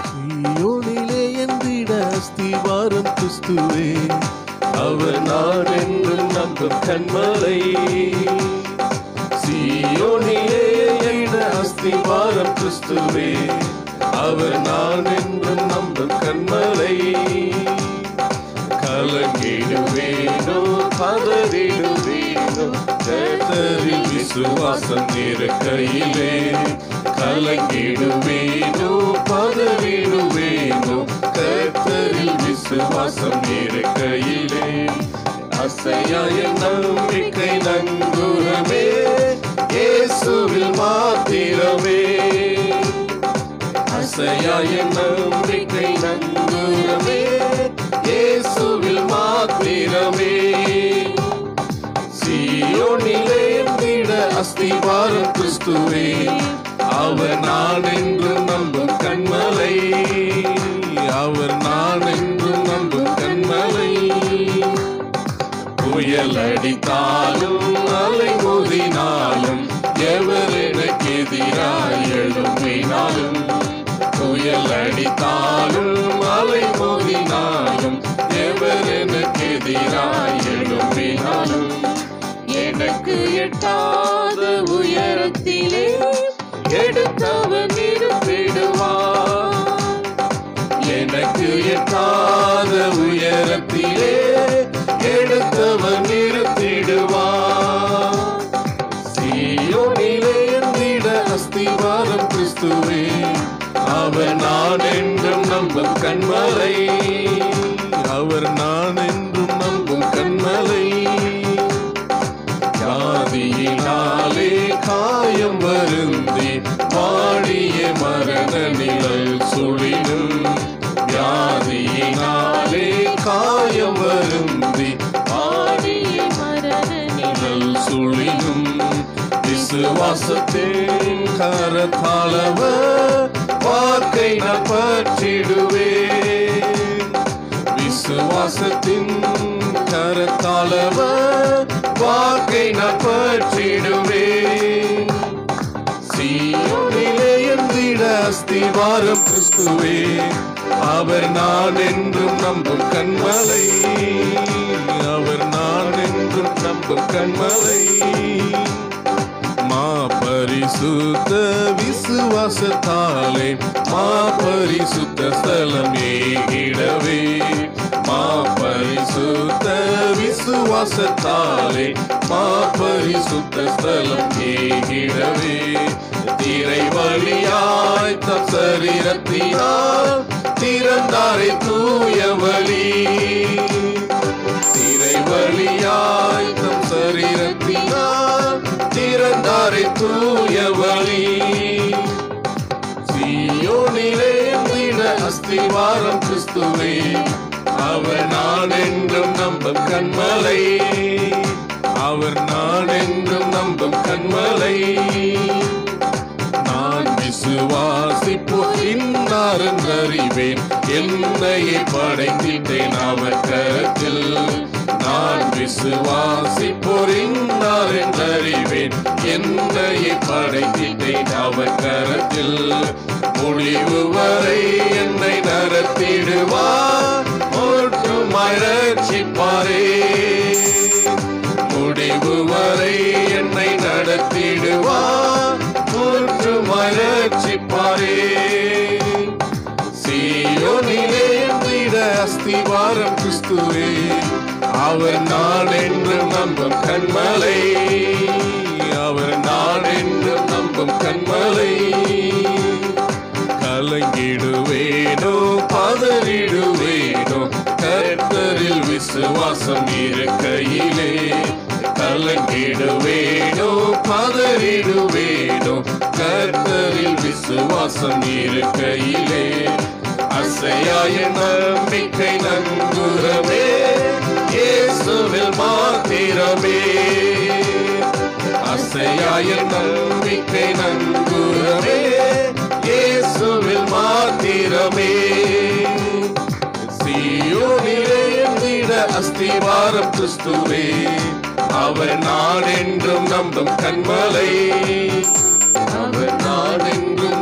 சீயோனிலே எந்திட அஸ்திவாரம் கிறிஸ்துவே, அவர் நான் என்றும் நம்பும் கன்மலை. சீயோனிலே எந்திட அஸ்திவாரம் கிறிஸ்துவே, அவர் நான் என்றும் நம்பும் கன்மலை. கலங்கிடுவேனோ பதறிடுவேனோ கர்த்தரில் விசுவாசம் இருக்கையிலே. கலங்கிடுவேனோ பதறிடுவேனோ கர்த்தரில் விசுவாசம் இருக்கையிலே. அசையாய நம்பிக்கை நங்கூரமே இயேசுவில் மாத்திரமே. அசையாய நம்பிக்கை நங்கூரமே இயேசுவில் மாத்திரமே. சீயோனிலே எந்திட அஸ்திவாரம் கிறிஸ்துவே, அவர் நான் என்றும் நம்பும் கன்மலை. அவர் நான் என்றும் நம்பும் கன்மலை. புயல் அடித்தாலும் அலை மோதினாலும் எவர் எனக்கு எதிராய் எழும்பினாலும். புயல் அடித்தாலும் அலை மோதினாலும் எவர் எனக்கு எதிராய் எழும்பினாலும். எனக்கு எட்டாத உயரத்திலே எடுத்தவர் நிறுத்திடுவார். எனக்கு எட்டாத உயரத்திலே எடுத்தவர் நிறுத்திடுவார். சீயோனிலே எந்திட அஸ்திவாரம் கிறிஸ்துவே, அவர் நான் என்றும் நம்பும் கன்மலை. அவர் நான் என்றும் நம்பும் கன்மலை. வியாதியினாலே காயம் வருந்தி வாடிய மரண நிழல் சுழிலும். வியாதியினாலே காயம் வருந்தி வாடிய மரண நிழல் சுழிலும். விசுவாசத்தின் கரத்தாளவர் வாக்கை நான் பற்றிடுவேன். விசுவாசத்தின் கரத்தாளவர் வாக்கை நான் பற்றிடுவேன். சீயோனிலே எந்திட அஸ்திவாரம் கிறிஸ்துவே, அவர் நான் என்றும் நம்பும் கன்மலை. அவர் நான் என்றும் நம்பும் கன்மலை. பரிசுத்த விசுவாசத்தாலே பரிசுத்த ஸ்தலம் ஏகிடவே. பரிசுத்த விசுவாசத்தாலே பரிசுத்த ஸ்தலம் ஏகிடவே. திரை வழியாய் தம் சரீரத்தினால் திறந்தாரை தூய வழி. திரை வழியாய் தம் சரீரத்தினால் திறந்தாரை தூய வழி. சீயோனிலே எந்திட அஸ்திவாரம் கிறிஸ்துவே, அவர் நான் என்றும் நம்பும் கன்மலை. அவர் நான் என்றும் நம்பும் கன்மலை. நான் விசுவாசிப்போர் இன்னார் என்றறிவேன், என்னையே படைத்திட்டேன் அவர் கரத்தில். நான் விசுவாசிப்போர் இன்னார் என்றறிவேன், என்னையே படைத்திட்டேன் அவர் கரத்தில். முடிவு வரை என்னை நடத்திடுவார், ஒற்றுமாய் ரட்சிப்பாரே. முடிவு வரை என்னை நடத்திடுவார், ஒற்றுமாய் ரட்சிப்பாரே. சீயோனிலே எந்திட அஸ்திவாரம் கிறிஸ்துவே, அவர் நான் என்றும் நம்பும் கன்மலை. அவர் நான் என்றும் நம்பும் கன்மலை. கலங்கிடுவேனோ பதறிடுவேனோ கர்த்தரில் விசுவாசம் இருக்கையிலே. கலங்கிடுவேனோ பதறிடுவேனோ கர்த்தரில் விசுவாசம் இருக்கையிலே. அசையாய நம்பிக்கை நங்கூரமே இயேசுவில் மாத்திரமே. அசையாய நம்பிக்கை நங்கூரமே இயேசுவில் மாத்திரமே. சீயோனிலே எந்திட அஸ்திவாரம் கிறிஸ்துவே. அவர் நாடென்றும் நம்பும் கண்மலை, அவர் நாடென்றும்